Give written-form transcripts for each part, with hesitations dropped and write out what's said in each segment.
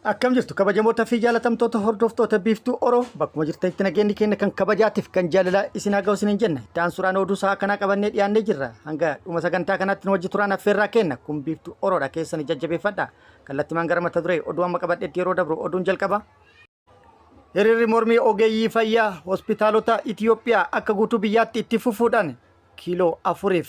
Akkam jirtu kabajamoota fi jaalatamtoota hordoftoota biiftuu Oroo bakkuma jirtanitti nageenyi keenya kan kabajaatiif kan jaalalaa isin haa ga'u isiniin jenna. Itti suuraan oduu isaa kanaa qabannee dhiyaannee jirra. Hanga dhuma sagantaa kanaatti nu wajji turaan affeerraa kenna. Kun biiftuu Oroodha keessanii jajjabeeffadha. Kallattimaan gara mata duree oduu amma qabadheetti yeroo dabru oduun jalqaba. Hiriirri mormii ogeeyyii fayyaa hospitaalota Itiyoophiyaa akka guutuu biyyaatti itti fufuudhaan kiiloo 4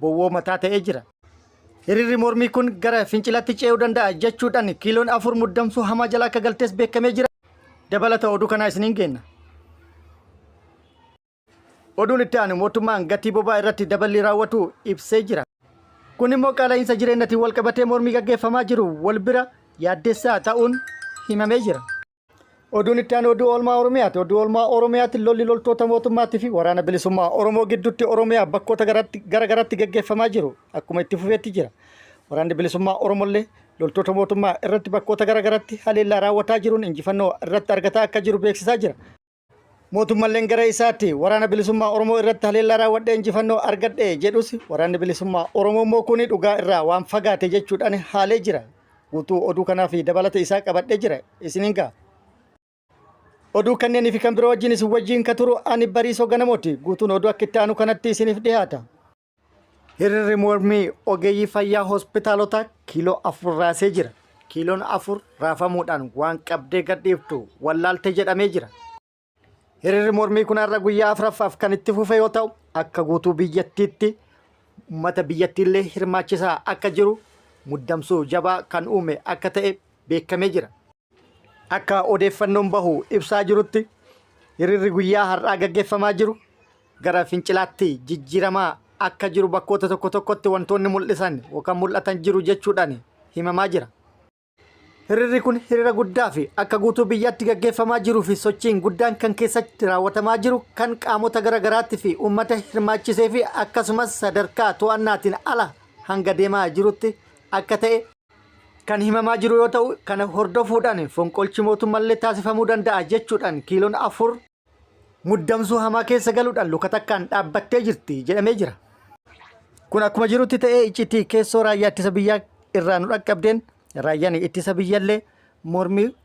bowwoo mataa ta'ee jira. Hiriirri mormii kun gara fincilatti ce'uu danda'a jechuudhaan kiiloon 4 muddamsuu hamaa jalaa akka galtees beekamee jira. Dabalata oduu kanaa isiniin kenna. Oduun itti aanu mootummaan gatii boba'aa irratti dabalii raawwatu ibsee jira. Kun immoo qaala'insa jireenyaatiin wal qabatee mormii gaggeeffamaa jiru wal bira yaaddeessaa ta'uun himamee jira. Oduun itti aanu oduu oolmaa Oromiyaati. Oduu oolmaa Oromiyaatti lolli loltoota mootummaatii fi waraana bilisummaa Oromoo gidduutti Oromiyaa bakkoota garagaraatti gaggeeffamaa jiru akkuma itti fufeetti jira. Waraanni bilisummaa Oromollee loltoota mootummaa irratti bakkoota garagaraatti haleellaa raawwataa jiruun injifannoo irratti argataa akka jiru beeksisaa jira. Mootummalleen gara isaatti waraana bilisummaa Oromoo irratti haleellaa raawwadhee injifannoo argadhe jedhus waraanni bilisummaa Oromoo immoo kuni dhugaa irraa waan fagaate jechuudhaan haalee jira. Guutuu oduu kanaa fi dabalata isaa qabadhee jira isiniin ga'a. Oduu kanneenii fi kan biroo wajjin isin wajjin ka turu ani Bariisoo Ganamooti. Guutuun oduu akka itti aanu kanatti isiniif dhiyaata. Hiriirri mormii ogeeyyii fayyaa hospitaalota kiiloo 4 raasee jira. Kiiloon 4 raafamuudhaan waan qabdee gadhiiftu wallaalte jedhamee jira. Hiriirri mormii kun har'a guyyaa 4ffaaf kan itti fufe yoo ta'u akka guutuu biyyattiitti uummata biyyattiillee hirmaachisaa akka jiru muddamsuu jabaa kan uume akka ta'e beekamee jira. Akka odeeffannoon bahu ibsaa jirutti hiriirri guyyaa har'aa gaggeeffamaa jiru gara fincilaatti jijjiiramaa akka jiru bakkoota tokko tokkotti wantoonni mul'isan yookaan mul'atan jiru jechuudhaan himamaa jira. Hiriirri kun hiriira guddaa fi akka guutuu biyyaatti gaggeeffamaa jiruu fi sochiin guddaan kan keessatti raawwatamaa jiru kan qaamota garagaraatti fi uummata hirmaachisee fi akkasumas sadarkaa to'annaatiin ala hanga deemaa jirutti akka ta'e kan himamaa jiru yoo ta'u kana hordofuudhaan fonqolchi mootummallee taasifamuu danda'a jechuudhaan kiiloon 4 muddamsuu hamaa keessa galuudhaan luka takkaan dhaabbattee jirti jedhamee jira. Kun akkuma jirutti ta'ee iccitii keessoo raayyaa ittisa biyyaa irraa nu dhaqqabdeen raayyaan ittisa biyyallee mormii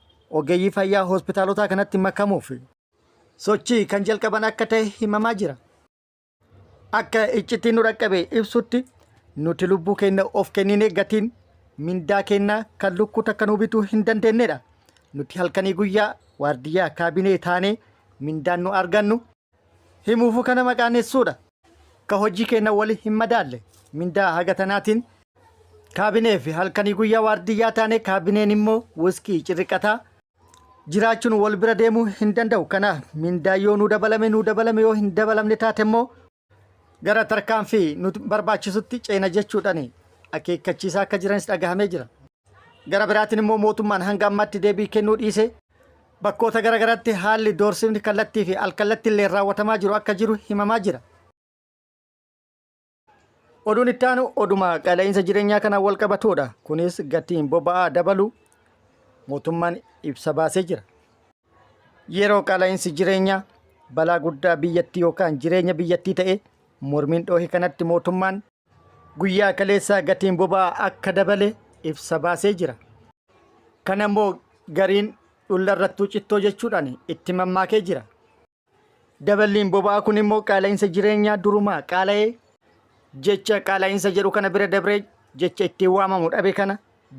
ogeeyyii fayyaa hospitaalotaa kanatti makamuuf sochii kan jalqaban akka ta'e himamaa jira. Akka iccitii nu dhaqqabe ibsutti nuti lubbuu keenya of kenninee gatiin mindaa kennaa kan lukkuu takka nu bituu hin dandeenyedha. Nuti halkanii guyyaa waardiyyaa kaabinee taanee mindaan nu argannu himuufu kana maqaaneessuudha. Ka hojii keenya wali hin madaalle mindaa hagatanaatiin kaabinee fi halkanii guyyaa waardiyyaa taanee kaabineen immoo wiskii cirriqataa jiraachuun wal bira deemuu hin danda'u. Kanaaf mindaa yoo nu dabalame yoo hin dabalamne taate immoo gara tarkaanfii nuti barbaachisutti ceena jechuudhaan akeekkachiisaa akka jiranis dhagahamee jira. Gara biraatiin immoo mootummaan hanga ammaatti deebii kennuu dhiise bakkoota garagaraatti haalli doorsifni kallattii fi alkallatti illee raawwatamaa jiru akka jiru himamaa jira. Oduun itti aanu oduma qaala'insa jireenyaa kanaan wal qabatuudha. Kunis gatiin boba'aa dabaluu mootummaan ibsa baasee jira. Yeroo qaala'insi jireenyaa balaa guddaa biyyattii yookaan jireenya biyyattii ta'e mormiin dhoohe kanatti mootummaan guyyaa kaleessaa gatiin boba'aa akka dabale ibsa baasee jira. Kana immoo gariin dhullarrattuu cittoo jechuudhaan itti mammaakee jira. Daballiin boba'aa kun immoo qaala'insa jireenyaa durumaa qaala'ee jecha qaala'insa jedhu kana bira dabree jecha ittiin waamamu dhabe kana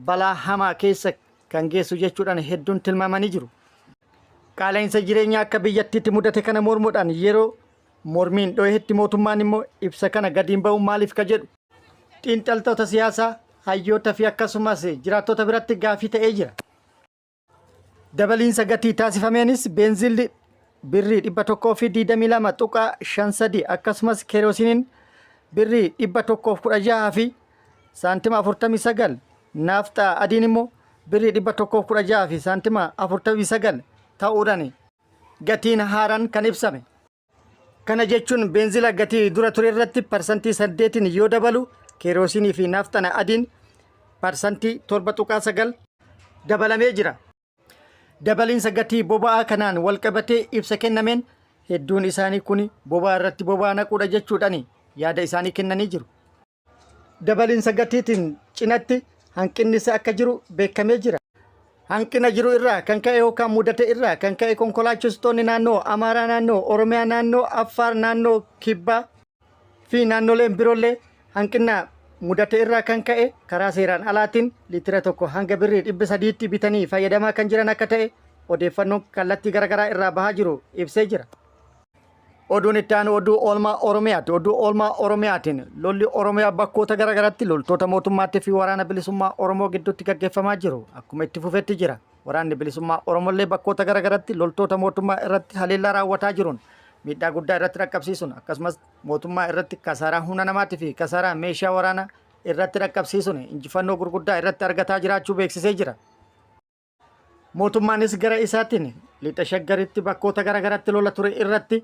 balaa hamaa keessa kan geessu jechuudhaan hedduun tilmaamanii jiru. Qaala'insa jireenyaa akka biyyattiitti mudate kana mormuudhaan yeroo mormiin dhoohetti mootummaan immoo ibsa kana gadiin ba'u maaliif ka jedhu xiinxaltoota siyaasaa hayyoota fi akkasumas jiraattota biratti gaafii ta'ee jira. Dabaliinsa gatii taasifameenis beenzilli birrii 122.53 akkasumas keeroosiniin birrii 116 fi saantima 49 naafxaa adiin immoo birrii 116 fi saantima 49 ta'uudhaan gatiin haaraan kan ibsame. Kana jechuun beenzila gatii dura ture irratti parsantii 8 yoo dabalu keeroosinii fi naafxana adiin parsantii 7.9 dabalamee jira. Dabaliinsa gatii boba'aa kanaan wal qabatee ibsa kennameen hedduun isaanii kun boba'aa irratti boba'aa naquudha jechuudhaan yaada isaanii kennanii jiru. Dabaliinsa gatiitiin cinatti hanqinni akka jiru beekamee jira. Hanqina jiru irraa kan ka'e yookaan mudate irraa kan ka'e konkolaachistoonni naannoo Amaaraa, naannoo Oromiyaa, naannoo Affaar, naannoo Kibbaa fi naannoleen biroollee hanqina mudate irraa kan ka'e karaa seeraan alaatiin liitira tokko hanga birrii 300tti bitanii fayyadamaa kan jiran akka ta'e odeeffannoon kallattii garaagaraa irraa bahaa jiru ibsee jira. Oduun itti aanu oduu oolmaa Oromiyaati. Oduu oolmaa Oromiyaatiin lolli Oromiyaa bakkoota garaagaraatti loltoota mootummaatii fi waraana bilisummaa Oromoo gidduutti gaggeeffamaa jiru akkuma itti fufetti jira. Waraanni bilisummaa Oromollee bakkoota garaagaraatti loltoota mootummaa irratti haleellaa raawwataa jiruun miidhaa guddaa irratti dhaqqabsiisuun akkasumas mootummaa irratti kasaaraa humna namaatii fi kasaaraa meeshaa waraanaa irratti dhaqqabsiisuun injifannoo gurguddaa irratti argataa jiraachuu beeksisee jira. Mootummaanis gara isaatiin lixa shaggaritti bakkoota garaagaraatti lola ture irratti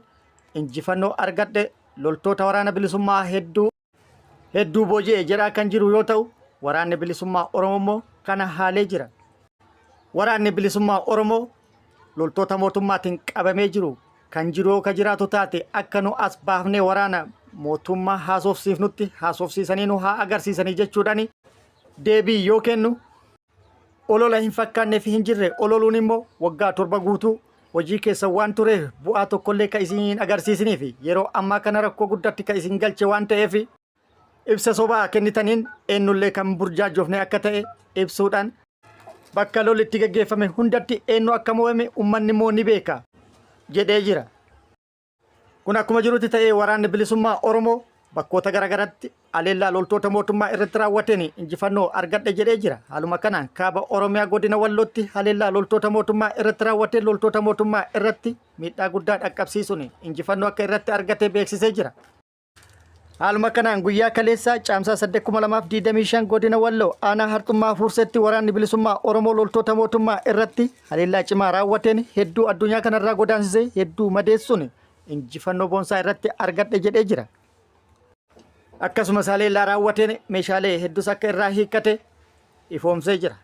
injifannoo argadhe loltoota waraana bilisummaa hedduu booji'e jedhaa kan jiru yoo ta'u waraanni bilisummaa Oromoo kana haalee jira. Waraanni bilisummaa Oromoo loltoota mootummaatiin qabamee jiru kan jiru ka jiraatu taate akka nu as baafnee waraana mootummaa haasofsiifnutti haasofsiisanii nu haa agarsiisanii jechuudhaan deebii yoo kennu olola hin fakkaanneef hin jirre ololuun immoo waggaa 7 guutuu hojii keessa waan tureef bu'aa tokkollee ka isin agarsiisanii fi yeroo ammaa kana rakkoo guddatti ka isin galche waan ta'eef ibsa sobaa kennitaniin eenyullee kan burjaajofne akka ta'e ibsuudhaan bakka lolli itti gaggeeffame hundatti eenyu akka mo'ame uummanni immoo ni beeka jedhee jira. Kun akkuma jirutti ta'ee waraanni bilisummaa Oromoo bakkoota garaagaraatti haleellaa loltoota mootummaa irratti raawwateen injifannoo argadhe jedhee jira. Haaluma kanaan kaaba Oromiyaa godina Wallootti haleellaa loltoota mootummaa irratti raawwateen loltoota mootummaa irratti miidhaa guddaa dhaqqabsiisuun injifannoo akka irratti argate beeksisee jira. Haaluma kanaan guyyaa kaleessaa caamsaa 8,2025 godina Walloo aanaa Harxummaa Fuursetti waraanni bilisummaa Oromoo loltoota mootummaa irratti haleellaa cimaa raawwateen hedduu addunyaa kanarraa godaansisee hedduu madeessuun injifannoo boonsaa irratti argadhe jedhee jira. Akkasumas haleellaa raawwateen meeshaalee hedduus akka irraa hiikkate ifoomsee jira.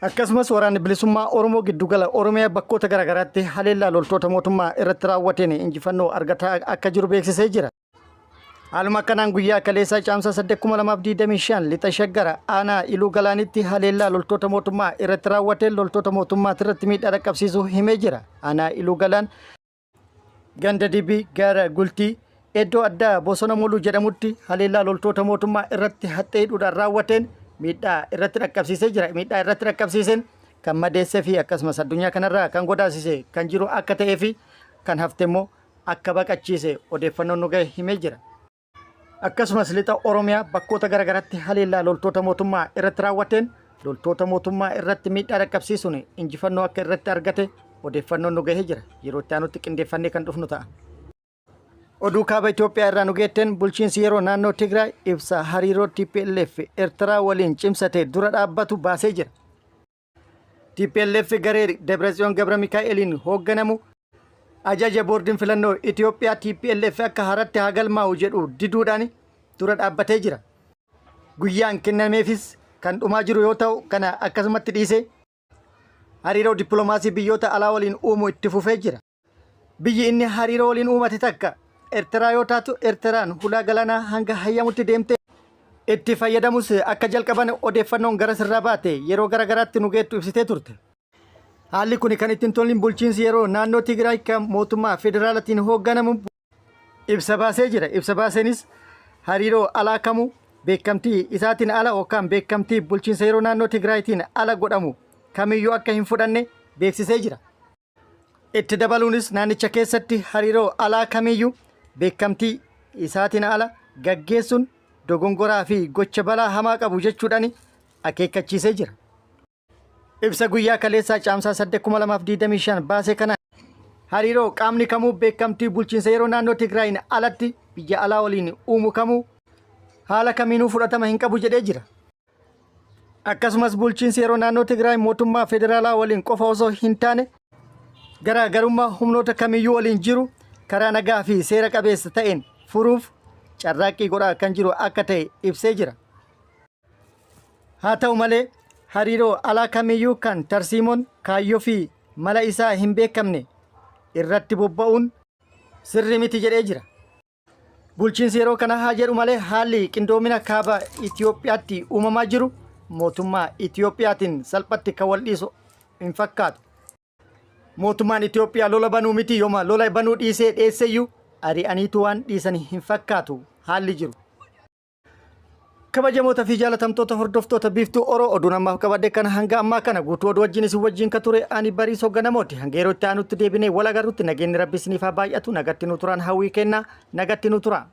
Akkasumas waraanni bilisummaa Oromoo giddugala Oromiyaa bakkoota garaagaraatti haleellaa loltoota mootummaa irratti raawwateen injifannoo argataa akka jiru beeksisee jira. Haaluma kanaan guyyaa kaleessaa caamsaa 8,2025 lixa shaggara aanaa Iluu Galaanitti haleellaa loltoota mootummaa irratti raawwateen loltoota mootummaa irratti miidhaa dhaqqabsiisuu himee jira. Aanaa Iluu Galaan ganda dibii gara gultii iddoo addaa bosona muluu jedhamutti haleellaa loltoota mootummaa irratti haxeedhuudhaan raawwateen miidhaa irratti dhaqqabsiisee jira. Miidhaa irratti dhaqqabsiiseen kan madeessee fi akkasumas addunyaa kanarraa kan godaasise kan jiru akka ta'ee fi kan hafte immoo akka baqachiise odeeffannoon nu ga'e himee jira. Akkasumas lixa Oromiyaa bakkoota garaagaraatti haleellaa loltoota mootummaa irratti raawwateen loltoota mootummaa irratti miidhaa dhaqqabsiisuun injifannoo akka irratti argate odeeffannoon nu ga'ee jira. Yeroo itti aanutti qindeeffannee kan dhufnu ta'a. Oduu kaaba Itoophiyaa irraa nu geetteen bulchiinsi yeroo naannoo Tigraay ibsa hariiroo TPLF Eertiraa waliin cimsatee dura dhaabbatu baasee jira. TPLF garee Debretsiyoon Gabra Mikaa'eliin hoogganamu ajaja boordiin filannoo Itoophiyaa TPLF akka haratti haa galmaa'u jedhu diduudhaan dura dhaabbatee jira. Guyyaan kennameefis kan dhumaa jiru yoo ta'u kana akkasumatti dhiisee hariiroo dippiloomaasii biyyoota alaa waliin uumuu itti fufee jira. Biyyi inni hariiroo waliin uumate takka Eertiraa yoo taatu Eertiraan hulaa galaanaa hanga hayyamutti deemtee itti fayyadamus akka jalqaban odeeffannoon gara sirraa baate yeroo garaagaraatti nu geettu ibsitee turte. Haalli kun kan ittiin tolin bulchiinsi yeroo naannoo Tigraay kan mootummaa federaalaatiin hoogganamu ibsa baasee jira. Ibsa baaseenis hariiroo alaa kamuu beekamtii isaatiin ala yookaan beekamtii bulchiinsa yeroo naannoo Tigraayitiin ala godhamu kamiyyuu akka hin fudhanne beeksisee jira. Itti dabaluunis naannicha keessatti hariiroo alaa kamiyyuu beekamtii isaatiin ala gaggeessuun dogongoraa fi gocha balaa hamaa qabu jechuudhaan akeekkachiisee jira. Ibsa guyyaa kaleessaa caamsaa 8,2025 baasee kana hariiroo qaamni kamuu beekamtii bulchiinsa yeroo naannoo Tigraayin alatti biyya alaa waliin uumu kamuu haala kamiinuu fudhatama hin qabu jedhee jira. Akkasumas bulchiinsi yeroo naannoo Tigraay mootummaa federaalaa waliin qofa osoo hin taane garaagarummaa humnoota kamiyyuu waliin jiru karaa nagaa fi seera qabeessa ta'een furuuf carraaqqii godhaa kan jiru akka ta'e ibsee jira. Haa ta'u malee hariiroo alaa kamiyyuu kan tarsiimoon kaayyoo fi mala isaa hin beekamne irratti bobba'uun sirrii miti jedhee jira. Bulchiinsi yeroo kana haa jedhu malee haalli qindoomina kaaba Itoophiyaatti uumamaa jiru mootummaa Itiyoophiyaatiin salphatti kan wal dhiisu hin fakkaatu. Mootummaan Itiyoophiyaa lola banuu miti yooma lola banuu dhiisee dheesseyyuu ari'aniitu waan dhiisanii hin fakkaatu haalli jiru. Kabajamoota fi jaalatamtoota hordoftoota biiftuu Oroo oduu namaaf qabadde kana hanga ammaa kana guutuu oduu wajjin kan ture ani Bariisoo Ganamooti. Hanga yeroo itti aanutti deebinee wal agarrutti nageenyi Rabbi isiniif haa baay'atu. Nagatti nu turaan hawwii kennaa nagatti nu turaa.